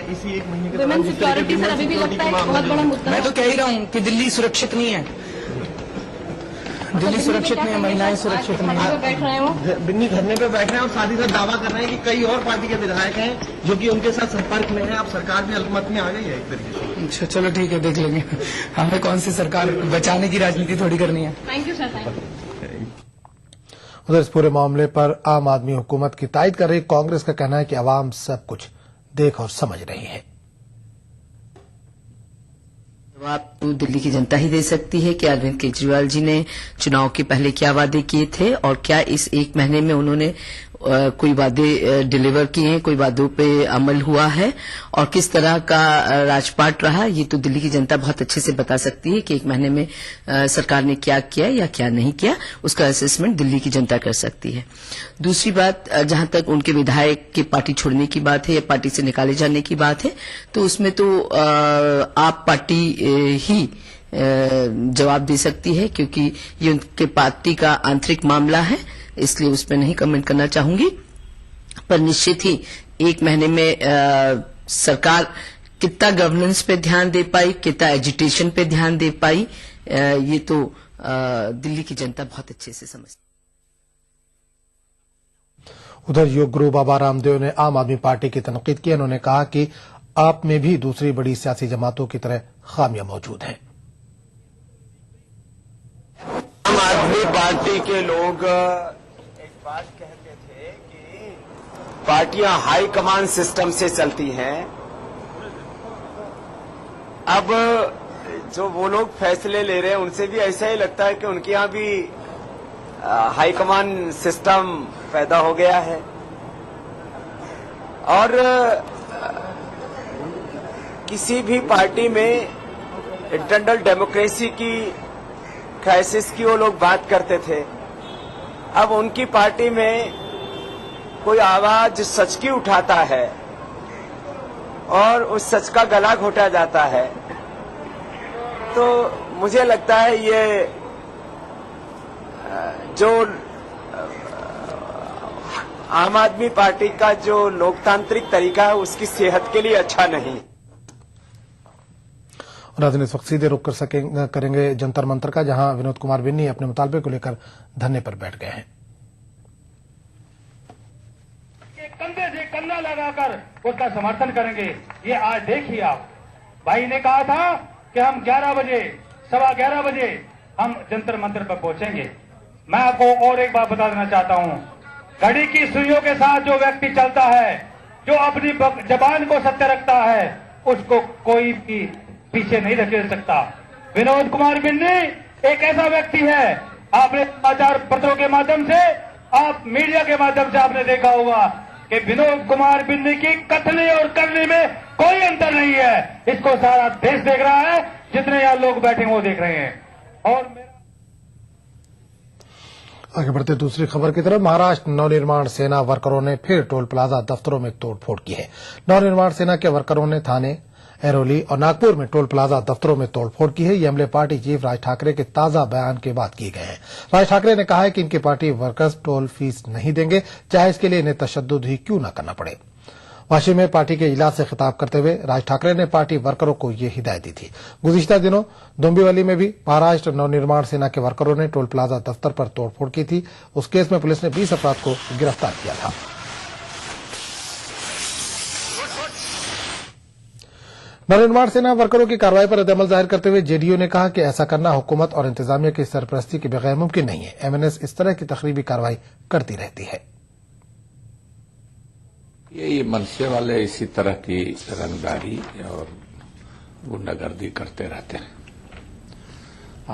इसी एक महीने के वुमेन सिक्योरिटी सर अभी भी लगता है बहुत बड़ा मुद्दा। मैं तो कह ही रहा हूँ कि दिल्ली सुरक्षित नहीं है, दिल्ली सुरक्षित नहीं है, महिलाएं सुरक्षित नहीं है। बैठ रहे हो बिन्नी धरने पे बैठ रहे हैं और साथ ही साथ दावा कर रहे हैं कि कई और पार्टी के विधायक हैं जो कि उनके साथ संपर्क में हैं। अब सरकार भी अल्पमत में आ गई है एक तरीके से। अच्छा चलो ठीक है, देख लेंगे। हमें कौन सी सरकार बचाने की राजनीति थोड़ी करनी है। Thank you sir, thank you. उधर इस पूरे मामले पर आम आदमी हुकूमत की तायद कर रही कांग्रेस का कहना है कि अवाम सब कुछ देख और समझ रही है। जवाब तो दिल्ली की जनता ही दे सकती है कि अरविंद केजरीवाल जी ने चुनाव के पहले क्या वादे किए थे और क्या इस एक महीने में उन्होंने कोई वादे डिलीवर किए हैं, कोई वादों पे अमल हुआ है और किस तरह का राजपाट रहा। ये तो दिल्ली की जनता बहुत अच्छे से बता सकती है कि एक महीने में सरकार ने क्या किया या क्या नहीं किया, उसका असेसमेंट दिल्ली की जनता कर सकती है। दूसरी बात, जहां तक उनके विधायक के पार्टी छोड़ने की बात है या पार्टी से निकाले जाने की बात है, तो उसमें तो आप पार्टी ही जवाब दे सकती है क्योंकि ये उनके पार्टी का आंतरिक मामला है, इसलिए उस पर नहीं कमेंट करना चाहूंगी। पर निश्चित ही एक महीने में सरकार कितना गवर्नेंस पे ध्यान दे पाई, कितना एजुटेशन पे ध्यान दे पाई, ये तो दिल्ली की जनता बहुत अच्छे से समझती। उधर योग गुरु बाबा रामदेव ने आम आदमी पार्टी की तनकीद की। उन्होंने कहा कि आप में भी दूसरी बड़ी सियासी जमातों की तरह खामियां मौजूद हैं। आम आदमी पार्टी के लोग एक बात कहते थे कि पार्टियां हाई कमान सिस्टम से चलती हैं। अब जो वो लोग फैसले ले रहे हैं उनसे भी ऐसा ही लगता है कि उनके यहां भी हाई कमान सिस्टम पैदा हो गया है और किसी भी पार्टी में इंटरनल डेमोक्रेसी की क्राइसिस की वो लोग बात करते थे। अब उनकी पार्टी में कोई आवाज सच की उठाता है और उस सच का गला घोटा जाता है, तो मुझे लगता है ये जो आम आदमी पार्टी का जो लोकतांत्रिक तरीका है उसकी सेहत के लिए अच्छा नहीं। नाज़रीन, इस वक्त सीधे रुक करेंगे जंतर मंतर का, जहां विनोद कुमार बिन्नी अपने मुतालबे को लेकर धरने पर बैठ गए हैं। कंधे से कंधा लगाकर उसका समर्थन करेंगे। ये आज देखिए आप, भाई ने कहा था कि हम 11 बजे 11:15 बजे हम जंतर मंतर पर पहुंचेंगे। मैं आपको और एक बात बता देना चाहता हूं, घड़ी की सुइयों के साथ जो व्यक्ति चलता है, जो अपनी जबान को सत्य रखता है, उसको कोई भी पीछे नहीं धकेल सकता। विनोद कुमार बिन्नी एक ऐसा व्यक्ति है, आपने समाचार पत्रों के माध्यम से, आप मीडिया के माध्यम से आपने देखा होगा कि विनोद कुमार बिन्नी की कथनी और करनी में कोई अंतर नहीं है। इसको सारा देश देख रहा है, जितने यहाँ लोग बैठे वो देख रहे हैं। और आगे बढ़ते दूसरी खबर की तरफ, महाराष्ट्र नवनिर्माण सेना वर्करों ने फिर टोल प्लाजा दफ्तरों में तोड़फोड़ की है। नवनिर्माण सेना के वर्करों ने थाने, ऐरोली और नागपुर में टोल प्लाजा दफ्तरों में तोड़फोड़ की है। ये हमले पार्टी चीफ राज ठाकरे के ताजा बयान के बाद किए गए हैं। राज ठाकरे ने कहा है कि इनकी पार्टी वर्कर्स टोल फीस नहीं देंगे, चाहे इसके लिए इन्हें तशद्दुद ही क्यों न करना पड़े। वाशी में पार्टी के इजलास से खिताब करते हुए राज ठाकरे ने पार्टी वर्करों को ये हिदायत दी थी। गुज़िश्ता दिनों डोंबिवली में भी महाराष्ट्र नवनिर्माण सेना के वर्करों ने टोल प्लाजा दफ्तर पर तोड़फोड़ की थी। उस केस में पुलिस ने 20 अफराद को गिरफ्तार किया था। नवनिर्माण सेना वर्करों की कार्रवाई पर रद्द-ए-अमल जाहिर करते हुए जेडीयू ने कहा कि ऐसा करना हुकूमत और इंतजामिया की सरपरस्ती के बगैर मुमकिन नहीं है। एमएनएस इस तरह की तखरीबी कार्रवाई करती रहती है। ये मनसे वाले इसी तरह की रंगदारी और गुंडागर्दी करते रहते हैं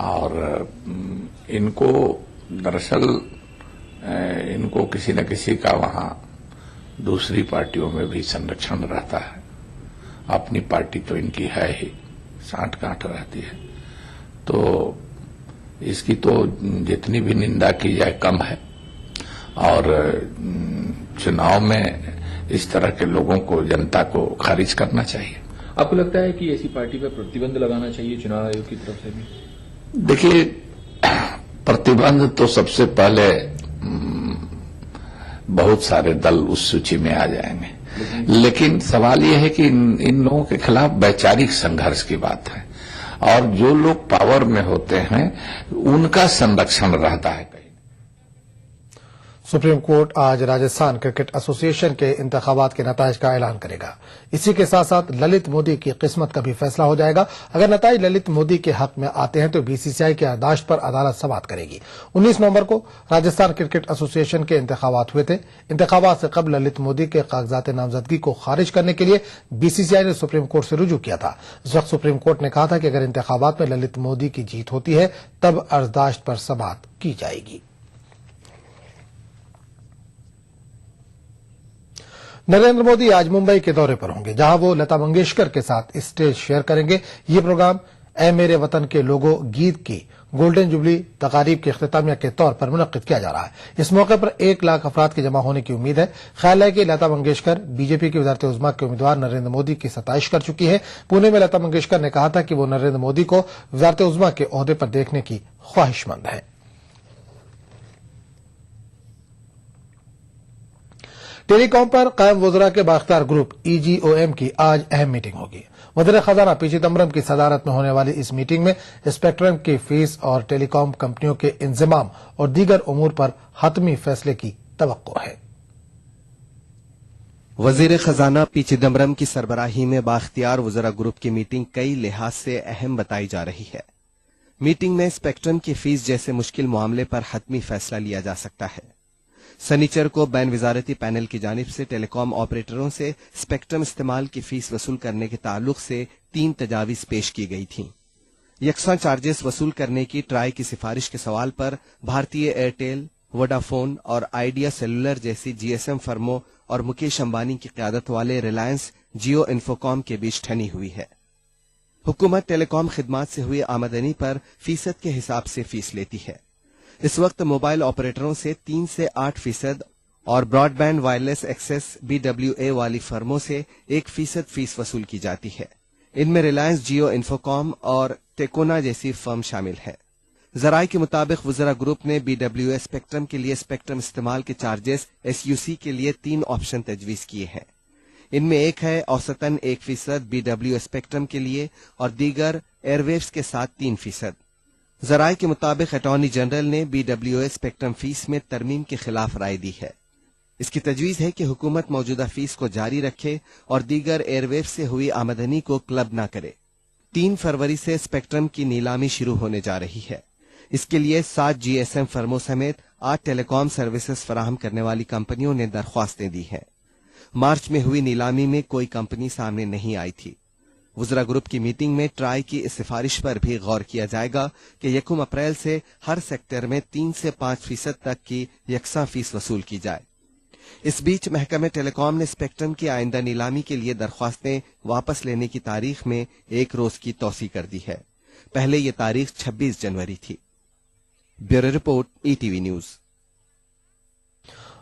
और इनको दरअसल इनको किसी न किसी का वहां दूसरी पार्टियों में भी संरक्षण रहता है। अपनी पार्टी तो इनकी है ही, साठ गांठ रहती है, तो इसकी तो जितनी भी निंदा की जाए कम है। और चुनाव में इस तरह के लोगों को, जनता को खारिज करना चाहिए। आपको लगता है कि ऐसी पार्टी पर प्रतिबंध लगाना चाहिए चुनाव आयोग की तरफ से भी? देखिए, प्रतिबंध तो सबसे पहले बहुत सारे दल उस सूची में आ जाएंगे। लेकिन सवाल यह है कि इन लोगों के खिलाफ वैचारिक संघर्ष की बात है और जो लोग पावर में होते हैं उनका संरक्षण रहता है। सुप्रीम कोर्ट आज राजस्थान क्रिकेट एसोसिएशन के इंतखाबात के नताइज का ऐलान करेगा। इसी के साथ साथ ललित मोदी की किस्मत का भी फैसला हो जाएगा। अगर नताइज ललित मोदी के हक में आते हैं तो बीसीसीआई के याददाश्त पर अदालत समाअत करेगी। 19 नवंबर को राजस्थान क्रिकेट एसोसिएशन के इंतखाबात हुए थे। इंतखाबात से कबल ललित मोदी के कागजात नामजदगी को खारिज करने के लिए बीसीसीआई ने सुप्रीम कोर्ट से रुजू किया था। इस वक्त सुप्रीम कोर्ट ने कहा था कि अगर इंतखाबात में ललित मोदी की जीत होती है तब अर्जदाश्त पर समाअत की जाएगी। नरेंद्र मोदी आज मुंबई के दौरे पर होंगे, जहां वो लता मंगेशकर के साथ स्टेज शेयर करेंगे। ये प्रोग्राम ऐ मेरे वतन के लोगों गीत की गोल्डन जुबली तकारीब के इख्तितामिया के तौर पर मुनक्किद किया जा रहा है। इस मौके पर 1 लाख अफराद के जमा होने की उम्मीद है। ख्याल है कि लता मंगेशकर बीजेपी की वज़ारत उज़्मा के उम्मीदवार नरेंद्र मोदी की सताइश कर चुकी है। पुणे में लता मंगेशकर ने कहा था कि वो नरेंद्र मोदी को वज़ारत उज़्मा के ओहदे पर देखने की ख्वाहिशमंद है। टेलीकॉम पर कायम वज़रा के बाख्तियार ग्रुप EGOM की आज अहम मीटिंग होगी। वज़ीर खजाना पी चिदम्बरम की सदारत में होने वाली इस मीटिंग में स्पेक्ट्रम की फीस और टेलीकॉम कंपनियों के इंजमाम और दीगर उमूर पर हतमी फैसले की तवक्को है। वजीर खजाना पी चिदम्बरम की सरबराही में बाख्तियार वज़रा ग्रुप की मीटिंग कई लिहाज से अहम बताई जा रही है। मीटिंग में स्पेक्ट्रम की फीस जैसे मुश्किल मामले पर हतमी फैसला लिया जा सकता है। सनीचर को बैन वजारती पैनल की जानिब से टेलीकॉम ऑपरेटरों से स्पेक्ट्रम इस्तेमाल की फीस वसूल करने के ताल्लुक से 3 तजावीज पेश की गई थीं। यकसा चार्जेस वसूल करने की ट्राई की सिफारिश के सवाल पर भारतीय एयरटेल, वोडाफोन और आइडिया सेलुलर जैसी GSM फर्मों और मुकेश अंबानी की क़यादत वाले रिलायंस जियो इन्फोकॉम के बीच ठनी हुई है। हुकूमत टेलीकॉम खिदमात से हुई आमदनी पर फीसद के हिसाब से फीस लेती है। इस वक्त मोबाइल ऑपरेटरों से 3 से 8% और ब्रॉडबैंड वायरलेस एक्सेस BWA वाली फर्मों से 1% फीस वसूल की जाती है। इनमें रिलायंस जियो इन्फोकॉम और टेकोना जैसी फर्म शामिल है। जराये के मुताबिक वज़रा ग्रुप ने BWA स्पेक्ट्रम के लिए स्पेक्ट्रम इस्तेमाल के चार्जेस SUC के लिए 3 ऑप्शन तजवीज किए हैं। इनमें एक है औसतन 1% BWA स्पेक्ट्रम के लिए और दीगर एयरवेव्स के साथ 3%। जराये के मुताबिक अटॉर्नी जनरल ने BWA स्पेक्ट्रम फीस में तरमीम के खिलाफ राय दी है। इसकी तजवीज है कि हुकूमत मौजूदा फीस को जारी रखे और दीगर एयरवेव से हुई आमदनी को क्लब न करे। 3 फरवरी से स्पेक्ट्रम की नीलामी शुरू होने जा रही है। इसके लिए 7 GSM फर्मों समेत 8 टेलीकॉम सर्विसेज फराहम करने वाली कंपनियों ने दरख्वास्तें दी हैं। मार्च में हुई नीलामी में कोई कंपनी सामने नहीं आई थी। वज़रा ग्रुप की मीटिंग में ट्राई की इस सिफारिश पर भी गौर किया जाएगा कि 1 अप्रैल से हर सेक्टर में 3 से 5% तक की यकसा फीस वसूल की जाए। इस बीच महकमे टेलीकॉम ने स्पेक्ट्रम की आइंदा नीलामी के लिए दरख्वास्तें वापस लेने की तारीख में 1 रोज की तौसी कर दी है। पहले ये तारीख 26 जनवरी थी। Bureau report ETV news.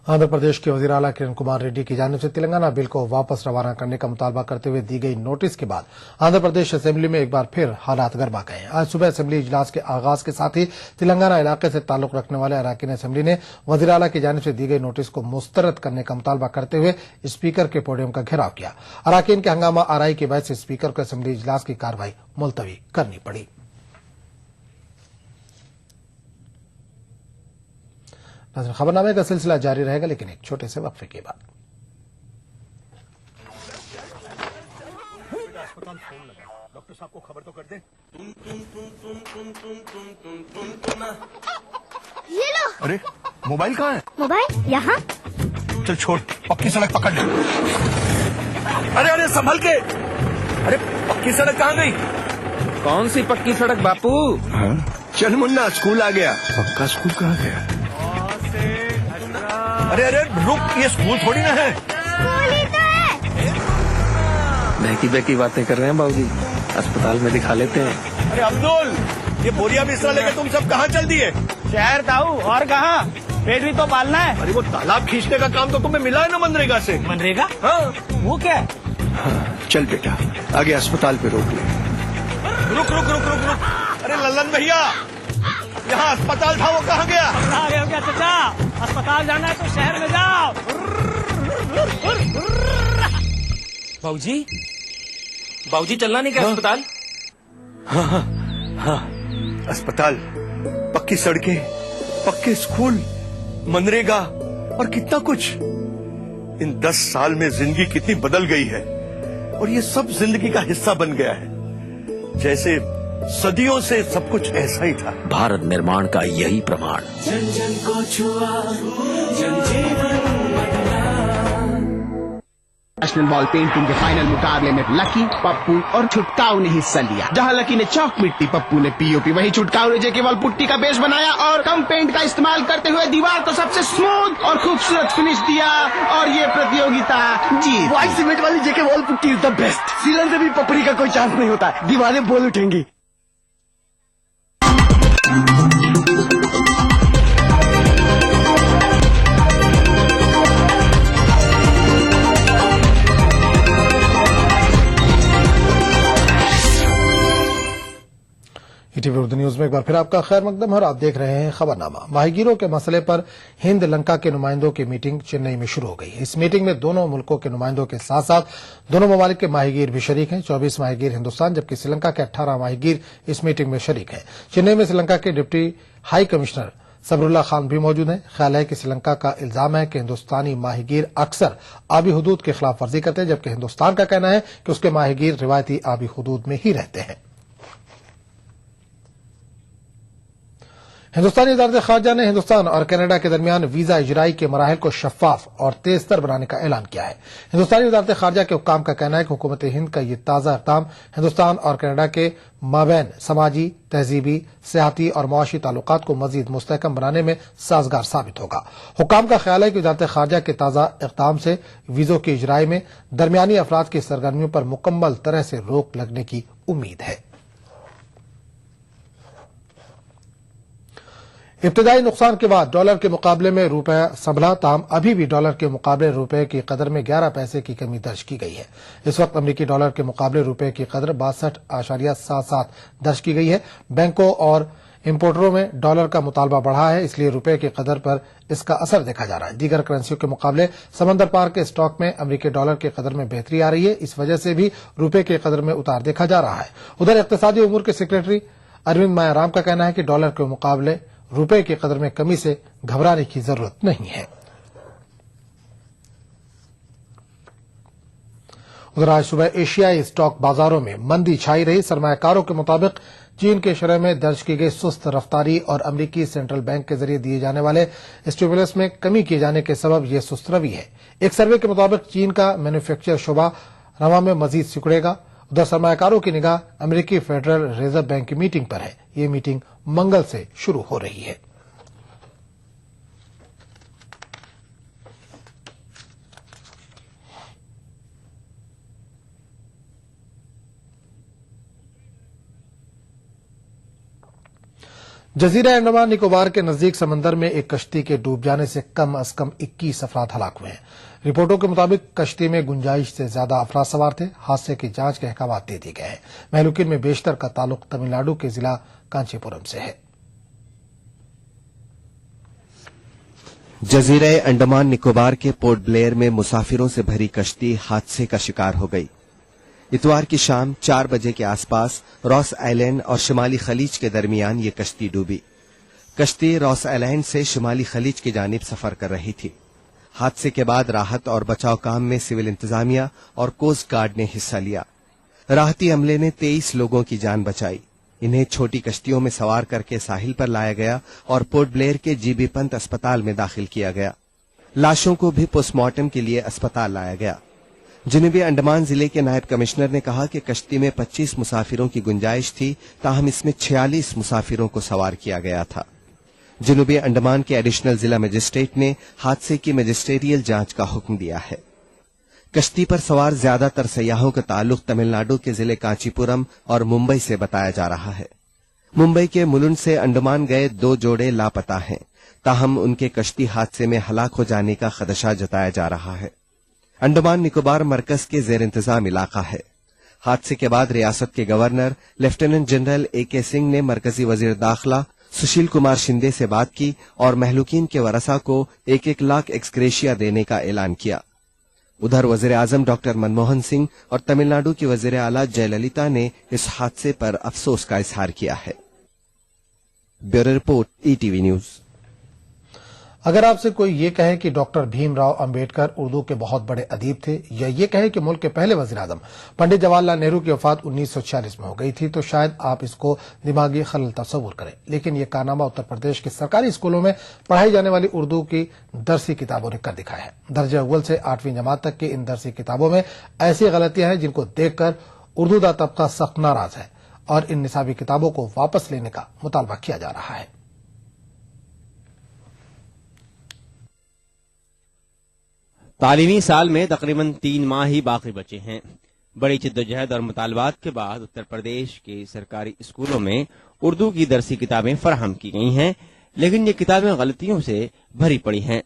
Andhra Pradesh के वजीर आला किरण कुमार रेड्डी की जानिब से तेलंगाना बिल को वापस रवाना करने का मुतालबा करते हुए दी गई नोटिस के बाद आंध्र प्रदेश असेंबली में एक बार फिर हालात गरमा गए हैं। आज सुबह असेंबली इजलास के आगाज के साथ ही तेलंगाना इलाके से ताल्लुक रखने वाले अरकान असेंबली ने वजीर आला की जानिब से दी गई नोटिस को मुस्तरद करने का मुतालबा करते हुए स्पीकर के पोडियम का घेराव किया। अरकान के हंगामा आराई की वजह से स्पीकर को असेंबली इजलास की कार्रवाई मुलतवी करनी पड़ी। नाज़रीन, खबरनामे का सिलसिला जारी रहेगा, लेकिन एक छोटे से वक्फे के बाद। डॉक्टर साहब को खबर तो कर दे। ये लो। अरे मोबाइल कहाँ है? मोबाइल यहाँ। चल छोड़, पक्की सड़क पकड़ ले। अरे अरे संभल के। अरे पक्की सड़क कहाँ गई? कौन सी पक्की सड़क बापू? हाँ? चल मुन्ना, स्कूल आ गया। पक्का स्कूल कहाँ गया? अरे अरे रुक, ये स्कूल थोड़ी ना है। स्कूल ही तो है। बहकी बहकी बातें कर रहे हैं बाबूजी, अस्पताल में दिखा लेते हैं। अरे अब्दुल, ये बोरिया बिस्तरा लेकर तुम सब कहाँ चल दिए? शहर ताऊ, और कहाँ? पेट भी तो पालना है। अरे वो तालाब खींचने का काम तो तुम्हें मिला है ना मनरेगा से। मनरेगा? हाँ। वो क्या है? हाँ, चल बेटा, आगे अस्पताल पे रोक ले। रुक रुक रुक रुक रुक। अरे लल्लन भैया, यहाँ अस्पताल था, वो कहाँ गया? आ गए हो क्या चाचा? अस्पताल जाना है तो शहर में जाओ। बाबूजी चलना नहीं क्या अस्पताल? हाँ, अस्पताल, पक्की सड़कें, पक्के स्कूल, मनरेगा और कितना कुछ। इन 10 साल में जिंदगी कितनी बदल गई है और ये सब जिंदगी का हिस्सा बन गया है, जैसे सदियों से सब कुछ ऐसा ही था। भारत निर्माण का यही प्रमाण। जन जन को छुआ, जन जीवन बदला। नेशनल बॉल पेंटिंग के फाइनल मुकाबले में लकी, पप्पू और छुटकाऊ ने हिस्सा लिया। जहां लकी ने चौक मिट्टी, पप्पू ने पीओपी, वहीं छुटकाऊ ने जेके बॉल पुट्टी का बेस बनाया और कम पेंट का इस्तेमाल करते हुए दीवार को सबसे स्मूथ और खूबसूरत फिनिश दिया और ये प्रतियोगिता जीत। व्हाइट सीमेंट वाली JK wall putty is the best. सीलन से भी पपड़ी का कोई चांस नहीं होता, दीवारें बोल उठेंगी। ईटीवी उर्दू न्यूज में एक बार फिर आपका खैर मकदम और आप देख रहे हैं खबरनामा। माहीगीरों के मसले पर हिंद लंका के नुमाइंदों की मीटिंग चेन्नई में शुरू हो गई। इस मीटिंग में दोनों मुल्कों के नुमाइंदों के साथ साथ दोनों ममालिक के माहीगीर भी शरीक हैं। 24 माहीगीर हिंदुस्तान जबकि श्रीलंका के 18 माहीगीर इस मीटिंग में शरीक हैं। चेन्नई में श्रीलंका के डिप्टी हाई कमिश्नर सबरुल्ला खान भी मौजूद हैं। ख्याल है कि श्रीलंका का इल्जाम है कि हिंदुस्तानी माहीगीर अक्सर आबी हुदूद की खिलाफ वर्जी करते हैं, जबकि हिंदुस्तान का कहना है कि उसके माहीगीर रिवायती आबी हुदूद में ही रहते हैं। हिंदुस्तानी वज़ारत ख़ारजा ने हिंदुस्तान और कनाडा के दरमियान वीजा इजराई के मराहिल को शफाफ और तेजतर बनाने का ऐलान किया है। हिंदुस्तानी वज़ारत ख़ारजा के हुक्काम का कहना है कि हुकूमत हिंद का ये ताज़ा इक़दाम हिंदुस्तान और कनाडा के माबैन समाजी, तहजीबी, सियाहती और मुआशी ताल्लुकात को मजीद मुस्तहकम बनाने में साजगार साबित होगा। हुक्काम का ख्याल है कि वज़ारत ख़ारजा के ताज़ा इक़दाम से वीज़ों की इजराई में दरमियानी अफराद की सरगर्मियों पर मुकम्मल तरह से रोक लगने की उम्मीद है। इब्तदाई नुकसान के बाद डॉलर के मुकाबले में रुपया संभला, ताहम अभी भी डॉलर के मुकाबले रुपये की कदर में 11 पैसे की कमी दर्ज की गई है। इस वक्त अमरीकी डॉलर के मुकाबले रुपये की कदर 62.77 दर्ज की गई है। बैंकों और इम्पोर्टरों में डॉलर का मुतालबा बढ़ा है, इसलिए रुपये की कदर पर इसका असर देखा जा रहा है। दीगर करेंसियों के मुकाबले समंदर पार के स्टॉक में अमरीकी डॉलर की कदर में बेहतरी आ रही है। इस वजह से भी रुपये की कदर में उतार देखा जा रहा है। उधर इक्तिसादी उमूर के सेक्रेटरी अरविंद मायाराम का कहना है कि डॉलर के मुकाबले रुपये की कदर में कमी से घबराने की जरूरत नहीं है। उधर आज सुबह एशियाई स्टॉक बाजारों में मंदी छाई रही। सरमायाकारों के मुताबिक चीन के शरह में दर्ज की गई सुस्त रफ्तारी और अमरीकी सेंट्रल बैंक के जरिए दिए जाने वाले स्टिमुलस में कमी किए जाने के सबब यह सुस्त रवि है। एक सर्वे के मुताबिक चीन का मैन्युफैक्चर शुबा रवा में मजीद सिकुड़ेगा। उधर सरमायाकारों की निगाह अमेरिकी फेडरल रिजर्व बैंक की मीटिंग पर है। ये मीटिंग मंगल से शुरू हो रही है। जजीरा अंडमान निकोबार के नजदीक समंदर में एक कश्ती के डूब जाने से कम अज कम 21 अफराद हलाक हुए हैं। रिपोर्टों के मुताबिक कश्ती में गुंजाइश से ज्यादा अफराद सवार थे। हादसे की जांच के अहकाम दे दिए गए हैं। महलूकिन में बेशतर का ताल्लुक तमिलनाडु के जिला कांचीपुरम से है। जजीरे अंडमान निकोबार के पोर्ट ब्लेयर में मुसाफिरों से भरी कश्ती हादसे का शिकार हो गई। इतवार की शाम 4 बजे के आसपास रॉस आइलैंड और शिमाली खलीज के दरमियान ये कश्ती डूबी। कश्ती रॉस आइलैंड से शिमाली खलीज की जानिब सफर कर रही थी। हादसे के बाद राहत और बचाव काम में सिविल इंतजामिया और कोस्ट गार्ड ने हिस्सा लिया। राहती अमले ने 23 लोगों की जान बचाई। इन्हें छोटी कश्तियों में सवार करके साहिल पर लाया गया और पोर्ट ब्लेयर के जीबी पंत अस्पताल में दाखिल किया गया। लाशों को भी पोस्टमार्टम के लिए अस्पताल लाया गया। जनूबी अंडमान जिले के नायब कमिश्नर ने कहा कि कश्ती में 25 मुसाफिरों की गुंजाइश थी, ताहम इसमें 46 मुसाफिरों को सवार किया गया था। जनूबी अंडमान के एडिशनल जिला मजिस्ट्रेट ने हादसे की मजिस्ट्रेरियल जांच का हुक्म दिया है। कश्ती पर सवार ज्यादातर सयाहों का ताल्लुक तमिलनाडु के जिले कांचीपुरम और मुंबई से बताया जा रहा है। मुंबई के मुलुंड से अंडमान गए 2 जोड़े लापता हैं, ताहम उनके कश्ती हादसे में हलाक हो जाने का खदशा जताया जा रहा है। अंडमान निकोबार मरकज के जेर इंतजाम इलाका है। हादसे के बाद रियासत के governor lieutenant general AK Singh ने मरकजी वजीर दाखिला सुशील कुमार शिंदे से बात की और महलूकीन के वरसा को 1-1 लाख एक्सग्रेशिया देने का ऐलान किया। उधर वजीर आजम डॉक्टर मनमोहन सिंह और तमिलनाडु की वजीर आला जयललिता ने इस हादसे पर अफसोस का इजहार किया है। Bureau report, ETV news. अगर आपसे कोई ये कहे कि डॉक्टर भीमराव अंबेडकर उर्दू के बहुत बड़े अदीब थे, या ये कहे कि मुल्क के पहले वजीर आजम पंडित जवाहरलाल नेहरू की वफात 1946 में हो गई थी, तो शायद आप इसको दिमागी खलल तस्वुर करें। लेकिन ये कारनामा उत्तर प्रदेश के सरकारी स्कूलों में पढ़ाई जाने वाली उर्दू की दरसी किताबों ने कर दिखाया है। दर्जे अव्वल से 8वीं जमात तक की इन दरसी किताबों में ऐसी गलतियां हैं जिनको देखकर उर्दू दा तबका सख्त नाराज है और इन निसाबी किताबों को वापस लेने का मुतालबा किया जा रहा है। तालीमी साल में तकरीबन 3 माह ही बाकी बचे हैं। बड़ी जिद्दोजहद और मुतालबात के बाद उत्तर प्रदेश के सरकारी स्कूलों में उर्दू की दरसी किताबें फराहम की गई हैं, लेकिन ये किताबें गलतियों से भरी पड़ी हैं।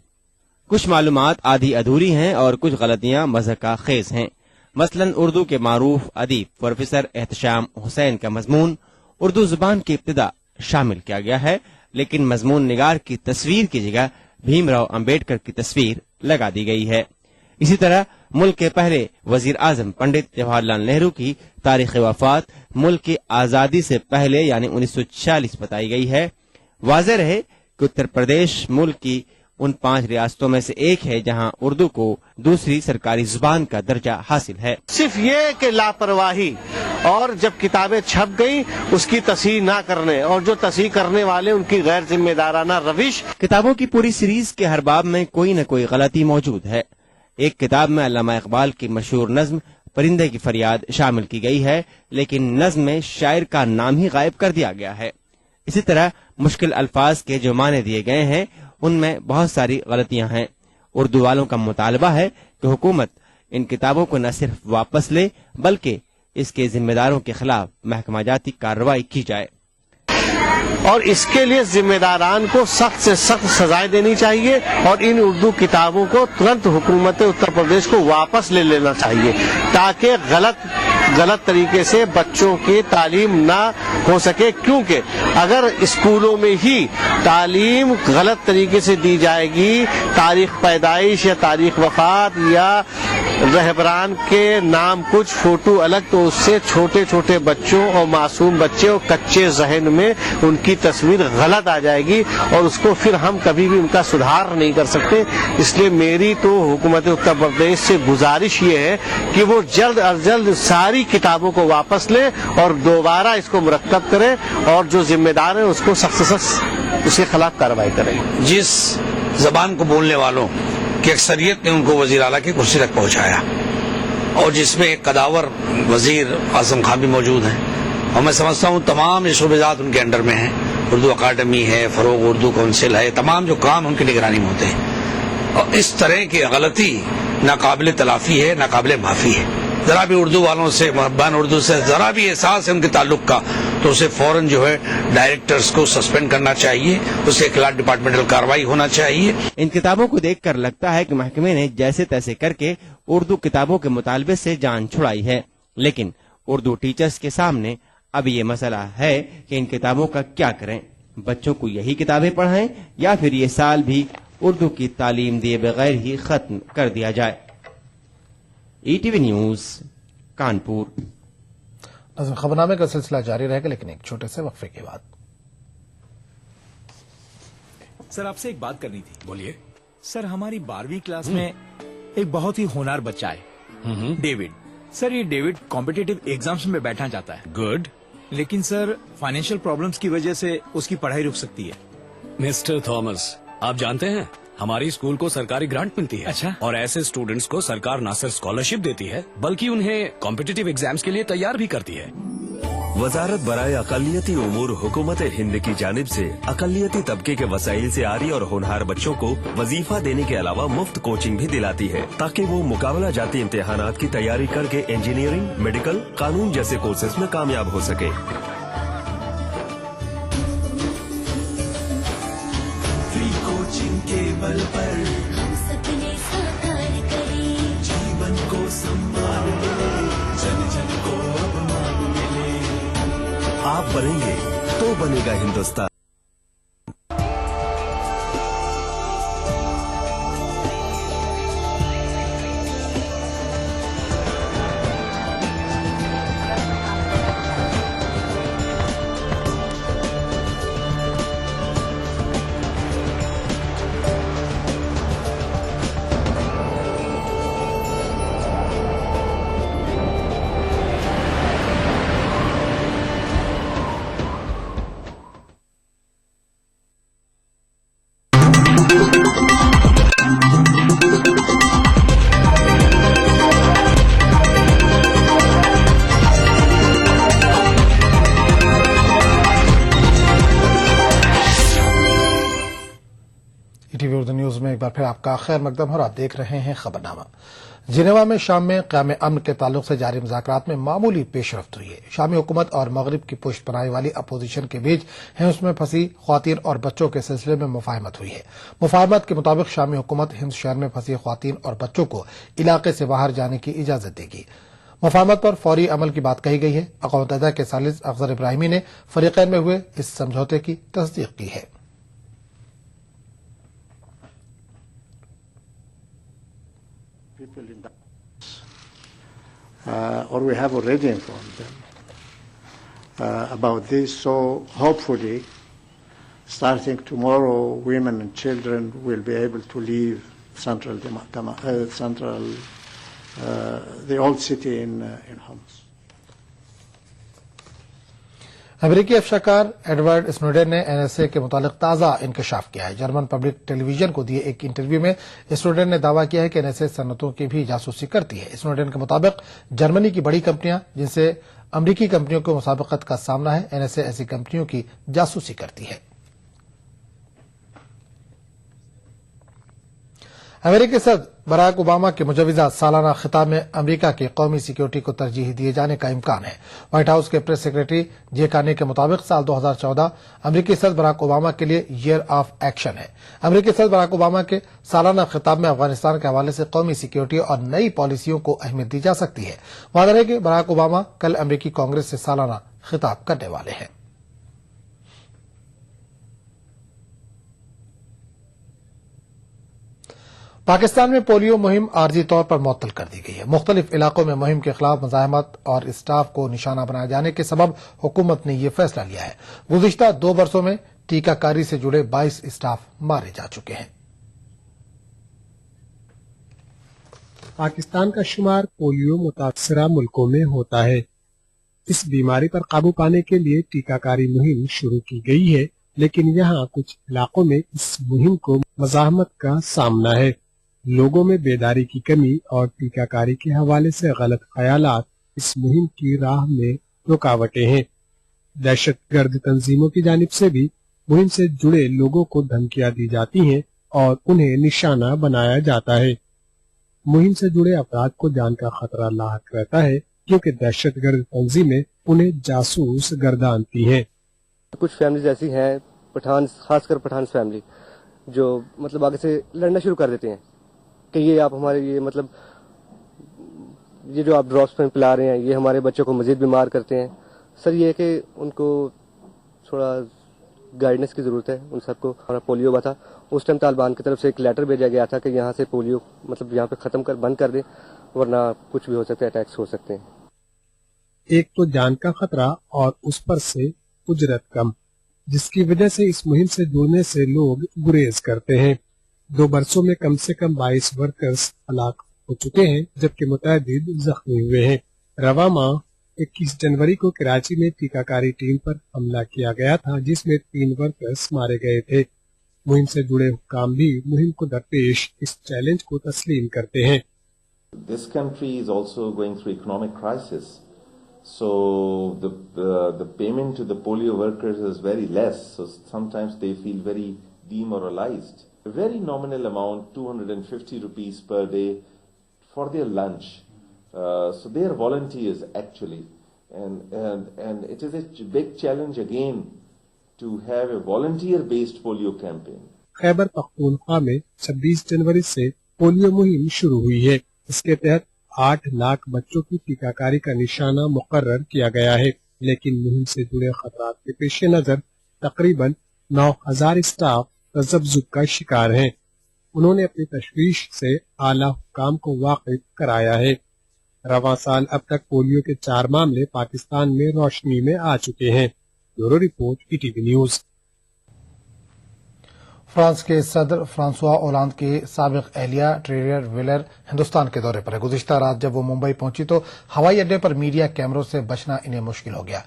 कुछ मालूमात आधी अधूरी हैं और कुछ गलतियां मज़हका खेज हैं। मसलन उर्दू के मारूफ अदीब प्रोफेसर एहतशाम हुसैन का मजमून उर्दू जुबान की इब्तिदा शामिल किया गया है, लेकिन मजमून निगार की तस्वीर की जगह भीमराव अंबेडकर की तस्वीर लगा दी गई है। इसी तरह मुल्क के पहले वजीर आजम पंडित जवाहरलाल नेहरू की तारीख वफात मुल्क की आजादी से पहले यानी 1946 बताई गई है। वाज़ेह रहे कि उत्तर प्रदेश मुल्क की उन 5 रियासतों में से एक है जहां उर्दू को दूसरी सरकारी जुबान का दर्जा हासिल है। सिर्फ ये कि लापरवाही और जब किताबें छप गई उसकी तस्हीह ना करने और जो तस्हीह करने वाले उनकी गैर जिम्मेदाराना रविश। किताबों की पूरी सीरीज के हर बाब में कोई न कोई गलती मौजूद है। एक किताब में अल्लामा इकबाल की मशहूर नज्म परिंदे की फरियाद शामिल की गई है, लेकिन नज्म में शायर का नाम ही गायब कर दिया गया है। इसी तरह मुश्किल अल्फाज के जो माने दिए गए हैं उनमें बहुत सारी गलतियां हैं। उर्दू वालों का मुतालबा है कि हुकूमत इन किताबों को न सिर्फ वापस ले बल्कि इसके जिम्मेदारों के खिलाफ महकमा जाती कार्रवाई की जाए और इसके लिए जिम्मेदारान को सख्त से सख्त सजाएं देनी चाहिए और इन उर्दू किताबों को तुरंत हुकूमत उत्तर प्रदेश को वापस ले लेना चाहिए ताकि गलत तरीके से बच्चों की तालीम ना हो सके, क्योंकि अगर स्कूलों में ही तालीम गलत तरीके से दी जाएगी, तारीख पैदाइश या तारीख वफात या रहबरान के नाम कुछ फोटो अलग, तो उससे छोटे छोटे बच्चों और मासूम बच्चे और कच्चे जहन में उनकी तस्वीर गलत आ जाएगी और उसको फिर हम कभी भी उनका सुधार नहीं कर सकते। इसलिए मेरी तो हुकूमत उत्तर प्रदेश से गुजारिश ये है कि वो जल्द अज जल्द सारी किताबों को वापस ले और दोबारा इसको मुरक्कब करे और जो जिम्मेदार है उसको सख्त से सख्त उसके खिलाफ कार्रवाई करें। जिस जबान को बोलने वालों की अक्सरियत ने उनको वजीर आला की कुर्सी तक पहुंचाया और जिसमें एक कदावर वजीर आजम खान भी मौजूद हैं और मैं समझता हूं तमाम शोबेजात उनके अंडर में हैं। उर्दू अकादमी है, फरोग उर्दू काउंसिल है, तमाम जो काम उनकी निगरानी में होते हैं और इस तरह की गलती नाकाबिल तलाफी है, नाकाबिल माफी है। जरा भी उर्दू वालों से, मुहब्बान उर्दू से जरा भी एहसास है उनके ताल्लुक का तो उसे फौरन जो है डायरेक्टर्स को सस्पेंड करना चाहिए, उसके खिलाफ डिपार्टमेंटल कार्रवाई होना चाहिए। इन किताबों को देखकर लगता है कि महकमे ने जैसे तैसे करके उर्दू किताबों के मुतालबे से जान छुड़ाई है, लेकिन उर्दू टीचर्स के सामने अब ये मसला है कि इन किताबों का क्या करें। बच्चों को यही किताबें पढ़ाएं या फिर ये साल भी उर्दू की तालीम दिए बगैर ही खत्म कर दिया जाए। ETV news Kanpur. खबरनामे का सिलसिला जारी रहेगा, लेकिन एक छोटे से वक्फे के बाद। सर आपसे एक बात करनी थी। बोलिए। सर हमारी 12वीं क्लास में एक बहुत ही होनहार बच्चा है, डेविड। सर ये डेविड कॉम्पिटिटिव एग्जाम्स में बैठना चाहता है। गुड। लेकिन सर फाइनेंशियल प्रॉब्लम्स की वजह से उसकी पढ़ाई रुक सकती है। मिस्टर थॉमस, आप जानते हैं हमारी स्कूल को सरकारी ग्रांट मिलती है। अच्छा। और ऐसे स्टूडेंट्स को सरकार न सिर्फ स्कॉलरशिप देती है बल्कि उन्हें कॉम्पिटिटिव एग्जाम्स के लिए तैयार भी करती है। वजारत बराए अकलियती उमूर हुकूमत हिंद की जानिब से अकलियती तबके के वसाइल से आरी और होनहार बच्चों को वजीफा देने के अलावा मुफ्त कोचिंग भी दिलाती है ताकि वो मुकाबला जाती इम्तिहानात की तैयारी करके इंजीनियरिंग, मेडिकल, कानून जैसे कोर्सेज में कामयाब हो सके। फ्री कोचिंग के बल पर हम सपने साकार करें, जीवन को सम्मान मिले, जन जन को अब मान मिले। आप बनेंगे तो बनेगा हिंदुस्तान। एक बार फिर आपका खैर मकदम और आप देख रहे हैं खबरनामा। जिनेवा में शाम में क़याम अमन के ताल्लुक से जारी मुज़ाकरात में मामूली पेशरफ्त हुई है। शामी हुकूमत और मगरिब की पुष्ट बनाई वाली अपोजिशन के बीच हिम्स में फंसी ख्वातीन और बच्चों के सिलसिले में मुफाहमत हुई है। मुफाहमत के मुताबिक शामी हुकूमत हिम्स शहर में फंसी ख्वातीन और बच्चों को इलाके से बाहर जाने की इजाजत देगी। मुफाहमत पर फौरी अमल की बात कही गई है। अक़वाम मुत्तहिदा के सालिस अफजल इब्राहिमी ने फरीक़ैन में हुए इस समझौते की तस्दीक की है। Or we have already informed them about this. So hopefully, starting tomorrow, women and children will be able to leave the old city in Homs. अमेरिकी अफशाकार एडवर्ड स्नोडेन ने एनएसए के मुतालिक ताज़ा इंकशाफ किया है। जर्मन पब्लिक टेलीविजन को दिए एक इंटरव्यू में स्नोडेन ने दावा किया है कि एनएसए सनतों की भी जासूसी करती है। स्नोडेन के मुताबिक जर्मनी की बड़ी कंपनियां जिनसे अमरीकी कंपनियों को मुसाबकत का सामना है, एनएसए ऐसी कंपनियों की जासूसी करती है। अमेरिकी सदर बराक ओबामा के मुजवजा सालाना खिताब में अमेरिका की कौमी सिक्योरिटी को तरजीह दिए जाने का इम्कान है। व्हाइट हाउस के प्रेस सेक्रेटरी जे कार्नी के मुताबिक साल 2014 अमेरिकी सदर बराक ओबामा के लिए ईयर ऑफ एक्शन है। अमेरिकी सदर बराक ओबामा के सालाना खिताब में अफगानिस्तान के हवाले से कौमी सिक्योरिटी और नई पॉलिसियों को अहमियत दी जा सकती है। वादा है कि बराक ओबामा कल अमेरिकी कांग्रेस से सालाना खिताब करने वाले हैं। पाकिस्तान में पोलियो मुहिम आर्जी तौर पर मुअत्तल कर दी गई है। मुख्तलिफ इलाकों में मुहिम के खिलाफ मुजाहमत और स्टाफ को निशाना बनाए जाने के सबब हुकूमत ने यह फैसला लिया है। गुज़िश्ता 2 बरसों में टीकाकारी से जुड़े 22 स्टाफ मारे जा चुके हैं। पाकिस्तान का शुमार पोलियो मुतासरा मुल्कों में होता है। इस बीमारी पर काबू पाने के लिए टीकाकारी मुहिम शुरू की गई है, लेकिन यहाँ कुछ इलाकों में इस मुहिम को मज़ाहमत का सामना है। लोगों में बेदारी की कमी और टीकाकारी के हवाले से गलत ख्यालात इस मुहिम की राह में रुकावटें हैं। दहशतगर्द तंजीमों की जानिब से भी मुहिम से जुड़े लोगों को धमकियां दी जाती हैं और उन्हें निशाना बनाया जाता है। मुहिम से जुड़े अफराद को जान का खतरा लाहक रहता है, क्योंकि दहशतगर्द तंजीमें उन्हें जासूस गर्दानती हैं। कुछ फैमिलीज ऐसी हैं, पठान, खासकर पठान फैमिली, जो मतलब आगे से लड़ना शुरू कर देते हैं कि ये आप हमारे ये जो आप ड्रॉप्स में पिला रहे हैं, ये हमारे बच्चों को मजीद बीमार करते हैं। सर ये है कि उनको थोड़ा गाइडेंस की जरूरत है। उन सबको हमारा पोलियो हुआ था, उस टाइम तालिबान की तरफ से एक लेटर भेजा गया था कि यहाँ से पोलियो मतलब यहाँ पे बंद कर दें, वरना कुछ भी हो सकता है, अटैक्स हो सकते हैं। एक तो जान का खतरा और उस पर से उजरत कम, जिसकी वजह से इस मुहिम से जुड़ने से लोग गुरेज करते हैं। 2 बरसों में कम से कम 22 वर्कर्स हलाक हो चुके हैं, जबकि मुतअद्दिद जख्मी हुए हैं। रवा माह 21 जनवरी को कराची में टीकाकारी टीम पर हमला किया गया था, जिसमें 3 वर्कर्स मारे गए थे। मुहिम से जुड़े हुक्काम भी मुहिम को दरपेश इस चैलेंज को तस्लीम करते हैं। This country is also going through economic crisis. So the payment to the polio workers is very less. So sometimes they feel very demoralized. A very nominal amount, 250 rupees per day for their lunch. So they are volunteers actually, and it is a big challenge again to have a volunteer-based polio campaign. Khyber Pakhtunkhwa में 26 जनवरी से polio मुहिम शुरू हुई है। इसके तहत 8 लाख बच्चों की टीकाकारी का निशाना मुकर्रर किया गया है, लेकिन मुहिम से जुड़े खतरात के पेश नजर तकरीबन 9000 स्टाफ तजब्जुब का शिकार हैं। उन्होंने अपनी तशवीश से आला हुकाम को वाकिफ कराया है। रवां साल अब तक पोलियो के 4 मामले पाकिस्तान में रोशनी में आ चुके हैं। Bureau report, ETV news. France के सदर फ्रांसुआ ओलांद की साबिक एहलिया ट्रेरियर विलर हिंदुस्तान के दौरे पर है। गुज़िश्ता रात जब वो मुंबई पहुंची तो हवाई अड्डे पर मीडिया कैमरों से बचना इन्हें मुश्किल हो गया।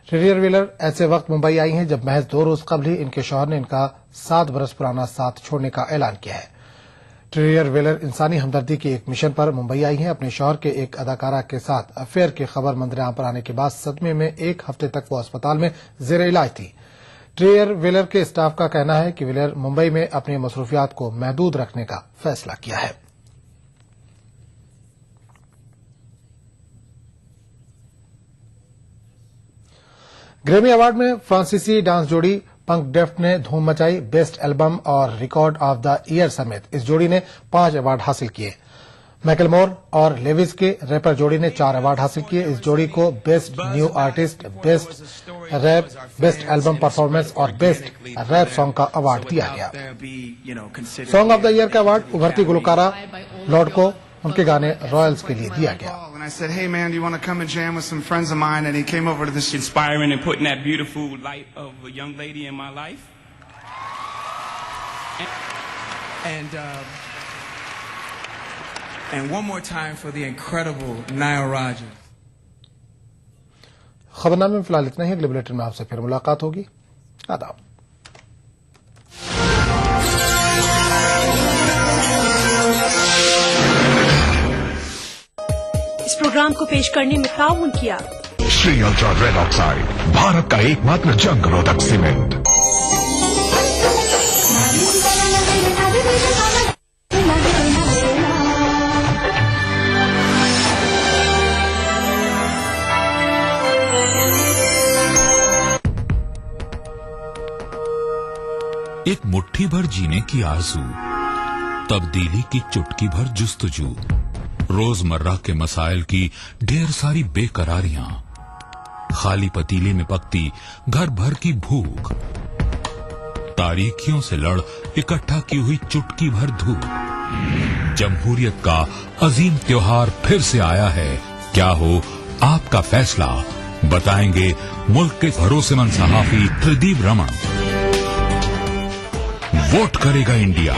ट्रेरियर विलर ऐसे वक्त मुंबई आई हैं जब महज 2 रोज कबल ही इनके शौहर ने इनका 7 बरस पुराना साथ छोड़ने का ऐलान किया है। ट्रेरियर विलर इंसानी हमदर्दी के एक मिशन पर मुंबई आई हैं। अपने शौहर के एक अदाकारा के साथ अफेयर की खबर मंजर आम पर आने के बाद सदमे में 1 हफ्ते तक वो अस्पताल में जेर इलाज थी। ट्रेयर व्हीलर के स्टाफ का कहना है कि व्हीलर मुंबई में अपनी मसरूफियात को महदूद रखने का फैसला किया है। ग्रैमी अवार्ड में फ्रांसीसी डांस जोड़ी पंक डेफ्ट ने धूम मचाई। बेस्ट एल्बम और रिकॉर्ड ऑफ द ईयर समेत इस जोड़ी ने 5 अवार्ड हासिल किए। मैकलमोर और लेविस के रैपर जोड़ी ने 4 अवार्ड हासिल किए। इस जोड़ी को best new artist, best rap, best album performance और बेस्ट रैप सॉन्ग का अवार्ड दिया गया। सॉन्ग ऑफ द ईयर का अवार्ड उभरती गुलकारा लॉर्ड को उनके गाने रॉयल्स के लिए दिया गया। And I said, hey man, do you want to come and jam with some friends of mine? And he came over to this inspiring and putting that beautiful light of a young lady in my life. And one more time for the incredible Nile Rodgers. खबरनामे में फिलहाल इतना ही। अगले bulletin में आपसे फिर मुलाकात होगी। आदाब। इस प्रोग्राम को पेश करने में ताउन किया Shri ultra red oxide, Bharat का एकमात्र जंग रोधक सीमेंट। एक मुट्ठी भर जीने की आरज़ू, तब्दीली की चुटकी भर जुस्तजू, रोजमर्रा के मसाइल की ढेर सारी बेकरारियां, खाली पतीले में पकती घर भर की भूख, तारीखियों से लड़ इकट्ठा की हुई चुटकी भर धूप। जमहूरियत का अजीम त्योहार फिर से आया है। क्या हो आपका फैसला, बताएंगे मुल्क के भरोसेमंद सहाफी त्रिदीप रमन। वोट करेगा इंडिया।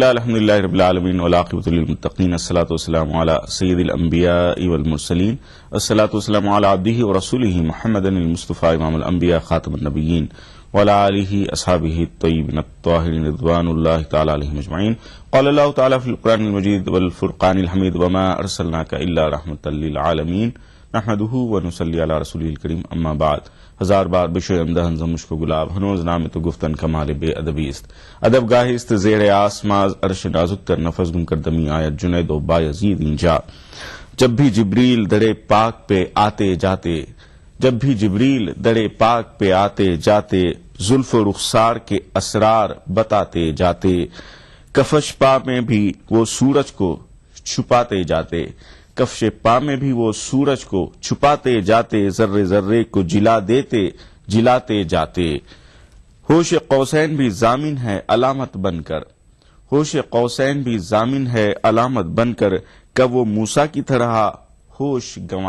अल्हम्दुलिल्लाह रब्बिल आलमीन वल आक़िबतु लिल मुत्तक़ीन अस्सलातु वस्सलामु अला सय्यिदिल अंबियाइ वल मुरसलीन अस्सलातु वस्सलामु अला अब्दिही व रसूलिही मुहम्मदिनिल मुस्तफ़ा इमामुल अंबिया खातमुन नबिय्यीन व अला आलिहि अस्हाबिहि अत्तय्यिबीन अत्ताहिरीन रिज़वानुल्लाहि तआला अलैहिम अजमईन। क़ाल अल्लाहु तआला फ़िल क़ुरआनिल मजीद वल फ़ुरक़ानिल हमीद व मा अरसलनाका इल्ला रहमतल लिल आलमीन नहमदुहु व नुसल्ली अला रसूलिल करीम अम्मा बाद। हजार बार बिशो अमदहन मुश्को गुलाब हनोज नाम तो गुफ्तन कमाल बे अदबीस्त अदब गाहिस्त जेर आसमाज अरश नाजुक तर नफस गुम कर दमी आयत जुनैद व बायजीद इंजा। जब भी जिब्रील दरे पाक पे आते जाते, जब भी जिब्रील दरे पाक पे आते जाते, जुल्फ रुखसार के असरार बताते जाते, कफश पा में भी वो सूरज को छुपाते जाते, कफ्शे पा में भी वो सूरज को छुपाते जाते, जर्रे जर्रे को जिलाते जाते। होश कौसैन भी जामिन है अलामत बनकर, होश कौसैन भी जामिन है अलामत बनकर, कब वो मूसा की तरह होश गंवा